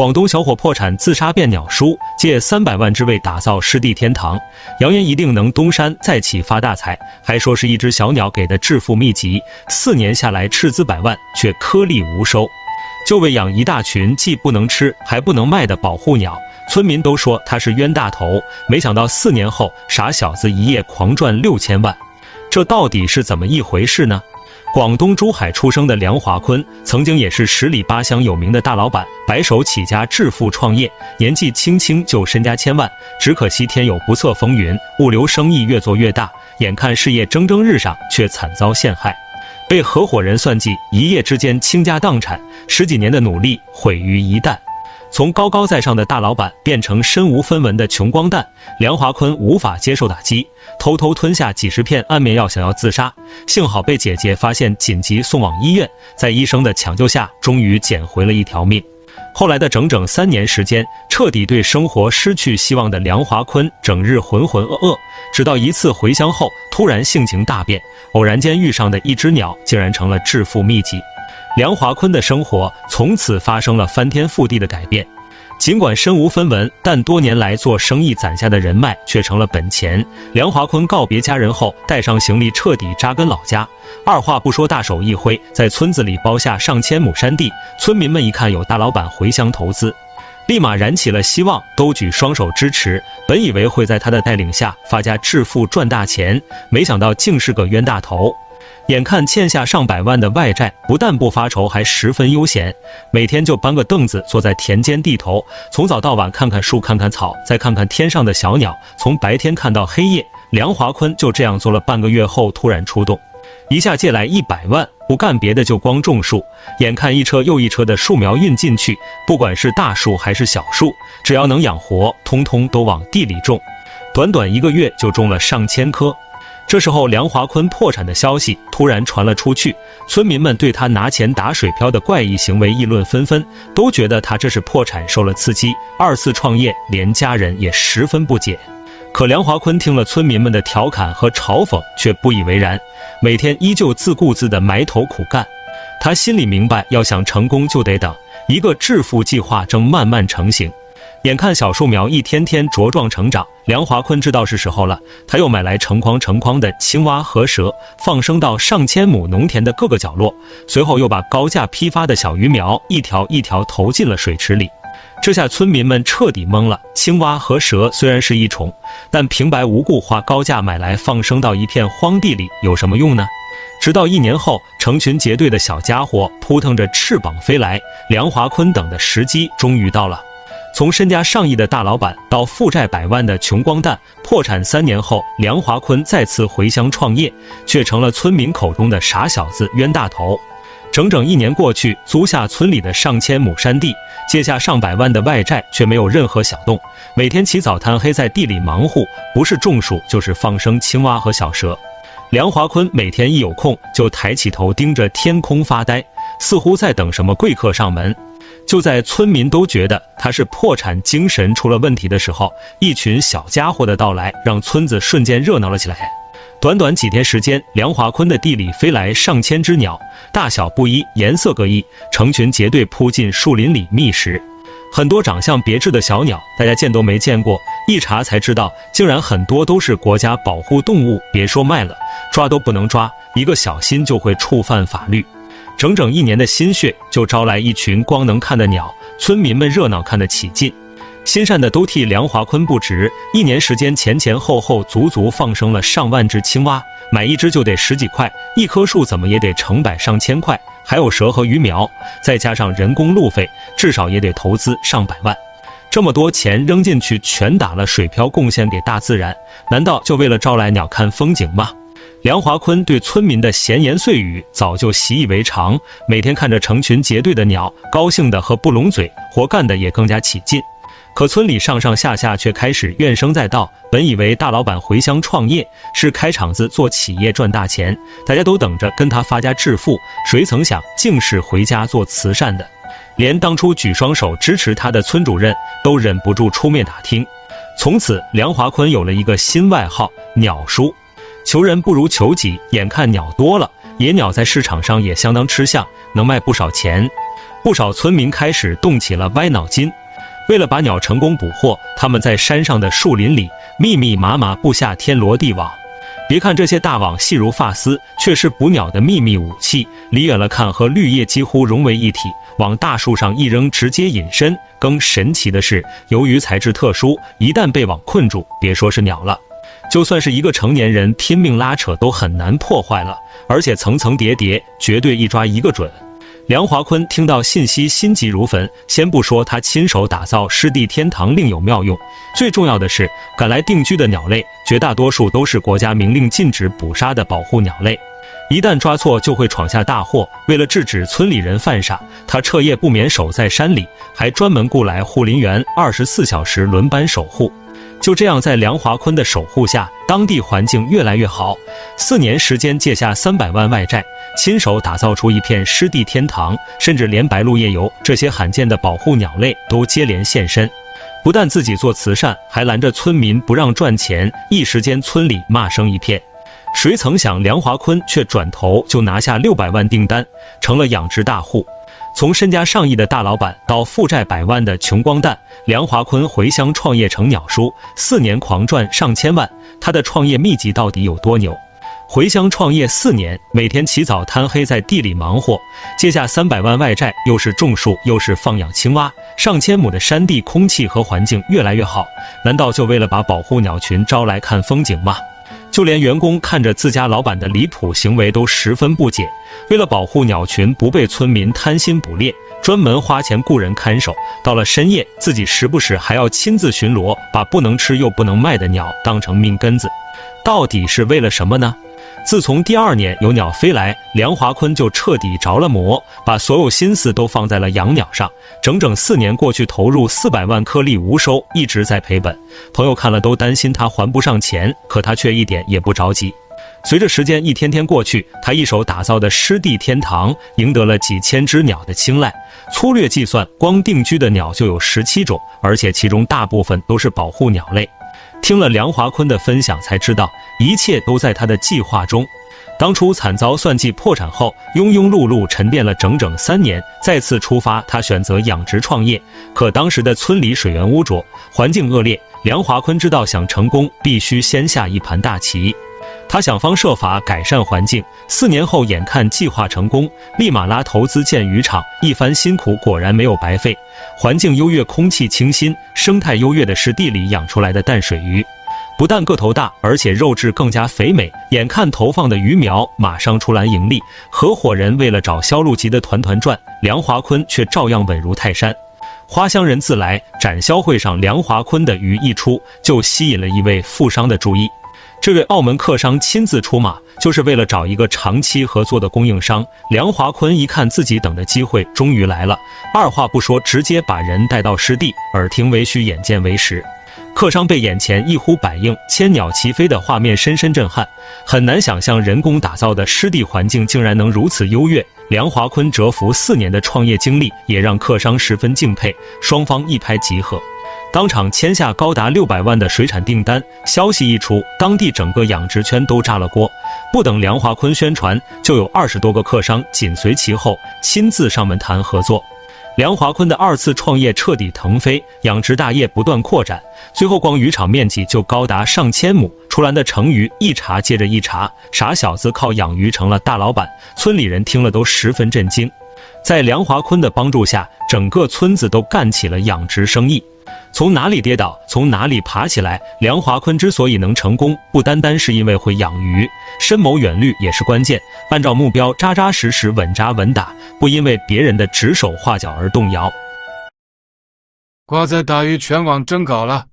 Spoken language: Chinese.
广东小伙破产自杀变鸟叔，借300万之位打造湿地天堂，扬言一定能东山再起发大财，还说是一只小鸟给的致富秘籍，4年下来斥资百万，却颗粒无收。就为养一大群既不能吃还不能卖的保护鸟，村民都说他是冤大头，没想到4年后傻小子一夜狂赚6000万，这到底是怎么一回事呢？广东珠海出生的梁华坤，曾经也是10里8乡有名的大老板，白手起家致富创业，年纪轻轻就身家千万。只可惜天有不测风云，物流生意越做越大，眼看事业蒸蒸日上，却惨遭陷害，被合伙人算计，一夜之间倾家荡产，10几年的努力毁于一旦。从高高在上的大老板变成身无分文的穷光蛋，梁华坤无法接受打击，偷偷吞下几10片安眠药想要自杀，幸好被姐姐发现，紧急送往医院，在医生的抢救下终于捡回了一条命。后来的整整3年时间，彻底对生活失去希望的梁华坤整日浑浑噩噩，直到一次回乡后突然性情大变，偶然间遇上的一只鸟竟然成了致富秘籍。梁华坤的生活从此发生了翻天覆地的改变，尽管身无分文，但多年来做生意攒下的人脉却成了本钱。梁华坤告别家人后，带上行李彻底扎根老家，二话不说大手一挥，在村子里包下上千亩山地。村民们一看有大老板回乡投资，立马燃起了希望，都举双手支持。本以为会在他的带领下发家致富赚大钱，没想到竟是个冤大头。眼看欠下上百万的外债，不但不发愁，还十分悠闲，每天就搬个凳子坐在田间地头，从早到晚看看树看看草，再看看天上的小鸟，从白天看到黑夜。梁华坤就这样做了半个月后突然出动，一下借来100万，不干别的就光种树。眼看一车又一车的树苗运进去，不管是大树还是小树，只要能养活，通通都往地里种。短短1个月就种了上千棵。这时候梁华坤破产的消息突然传了出去，村民们对他拿钱打水漂的怪异行为议论纷纷，都觉得他这是破产受了刺激，2次创业，连家人也十分不解。可梁华坤听了村民们的调侃和嘲讽，却不以为然，每天依旧自顾自地埋头苦干。他心里明白，要想成功就得等，一个致富计划正慢慢成型。眼看小树苗一天天茁壮成长，梁华坤知道是时候了，他又买来成筐成筐的青蛙和蛇，放生到上千亩农田的各个角落，随后又把高价批发的小鱼苗一条一条投进了水池里。这下村民们彻底懵了，青蛙和蛇虽然是一虫，但平白无故花高价买来放生到一片荒地里有什么用呢？直到1年后，成群结队的小家伙扑腾着翅膀飞来，梁华坤等的时机终于到了。从身家上亿的大老板到负债百万的穷光蛋，破产3年后，梁华坤再次回乡创业，却成了村民口中的傻小子、冤大头。整整1年过去，租下村里的上千亩山地，借下上百万的外债，却没有任何小动。每天起早贪黑在地里忙活，不是种树就是放生青蛙和小蛇。梁华坤每天一有空就抬起头盯着天空发呆，似乎在等什么贵客上门。就在村民都觉得他是破产精神出了问题的时候，一群小家伙的到来让村子瞬间热闹了起来。短短几天时间，梁华坤的地里飞来上千只鸟，大小不一，颜色各异，成群结队扑进树林里觅食。很多长相别致的小鸟，大家见都没见过，一查才知道，竟然很多都是国家保护动物，别说卖了，抓都不能抓，一个小心就会触犯法律。整整1年的心血，就招来一群光能看的鸟，村民们热闹看得起劲，心善的都替梁华坤不值。1年时间，前后足足放生了上万只青蛙，买一只就得10几块，一棵树怎么也得成百上千块，还有蛇和鱼苗，再加上人工路费，至少也得投资上百万。这么多钱扔进去，全打了水漂，贡献给大自然，难道就为了招来鸟看风景吗？梁华坤对村民的闲言碎语早就习以为常，每天看着成群结队的鸟，高兴的和不拢嘴，活干的也更加起劲。可村里上上下下却开始怨声载道，本以为大老板回乡创业是开厂子做企业赚大钱，大家都等着跟他发家致富，谁曾想竟是回家做慈善的。连当初举双手支持他的村主任都忍不住出面打听。从此梁华坤有了一个新外号，鸟叔。求人不如求己，眼看鸟多了，野鸟在市场上也相当吃相，能卖不少钱。不少村民开始动起了歪脑筋。为了把鸟成功捕获，他们在山上的树林里密密麻麻布下天罗地网。别看这些大网细如发丝，却是捕鸟的秘密武器。离远了看和绿叶几乎融为一体，往大树上一扔，直接隐身。更神奇的是，由于材质特殊，一旦被网困住，别说是鸟了，就算是一个成年人拼命拉扯都很难破坏了。而且层层叠叠，绝对一抓一个准。梁华坤听到信息心急如焚，先不说他亲手打造湿地天堂另有妙用，最重要的是赶来定居的鸟类绝大多数都是国家明令禁止捕杀的保护鸟类，一旦抓错就会闯下大祸。为了制止村里人犯傻，他彻夜不眠守在山里，还专门雇来护林员24小时轮班守护。就这样，在梁华坤的守护下，当地环境越来越好。4年时间借下300万外债，亲手打造出一片湿地天堂，甚至连白鹭夜游这些罕见的保护鸟类都接连现身。不但自己做慈善，还拦着村民不让赚钱，一时间村里骂声一片。谁曾想梁华坤却转头就拿下600万订单，成了养殖大户。从身家上亿的大老板到负债100万的穷光蛋，梁华坤回乡创业成鸟叔，4年狂赚上千万。他的创业秘籍到底有多牛？回乡创业4年，每天起早贪黑在地里忙活，借下300万外债，又是种树又是放养青蛙，上千亩的山地空气和环境越来越好，难道就为了把保护鸟群招来看风景吗？就连员工看着自家老板的离谱行为都十分不解。为了保护鸟群不被村民贪心捕猎，专门花钱雇人看守，到了深夜自己时不时还要亲自巡逻，把不能吃又不能卖的鸟当成命根子，到底是为了什么呢？自从第2年有鸟飞来，梁华坤就彻底着了魔，把所有心思都放在了养鸟上。整整4年过去，投入400万颗粒无收，一直在赔本。朋友看了都担心他还不上钱，可他却一点也不着急。随着时间一天天过去，他一手打造的湿地天堂赢得了几千只鸟的青睐。粗略计算，光定居的鸟就有17种，而且其中大部分都是保护鸟类。听了梁华坤的分享，才知道一切都在他的计划中。当初惨遭算计破产后，庸庸碌碌沉淀了整整3年，再次出发，他选择养殖创业。可当时的村里水源污浊，环境恶劣，梁华坤知道想成功必须先下一盘大棋。他想方设法改善环境，4年后眼看计划成功，立马拉投资建渔场，一番辛苦果然没有白费。环境优越，空气清新，生态优越的是地里养出来的淡水鱼，不但个头大，而且肉质更加肥美。眼看投放的鱼苗马上出栏盈利，合伙人为了找销路急得团团转，梁华坤却照样稳如泰山。花乡人自来，展销会上梁华坤的鱼一出，就吸引了一位富商的注意。这位澳门客商亲自出马，就是为了找一个长期合作的供应商。梁华坤一看自己等的机会终于来了，二话不说，直接把人带到湿地，耳听为虚，眼见为实。客商被眼前一呼百应、千鸟齐飞的画面深深震撼，很难想象人工打造的湿地环境竟然能如此优越。梁华坤蛰伏4年的创业经历也让客商十分敬佩，双方一拍即合，当场签下高达600万的水产订单。消息一出，当地整个养殖圈都炸了锅。不等梁华坤宣传，就有20多个客商紧随其后，亲自上门谈合作。梁华坤的2次创业彻底腾飞，养殖大业不断扩展，最后光渔场面积就高达上千亩，出栏的成鱼一茬接着一茬。傻小子靠养鱼成了大老板，村里人听了都十分震惊。在梁华坤的帮助下，整个村子都干起了养殖生意。从哪里跌倒，从哪里爬起来。梁华坤之所以能成功，不单单是因为会养鱼，深谋远虑也是关键。按照目标扎扎实实、稳扎稳打，不因为别人的指手画脚而动摇。瓜仔大鱼全网征稿了，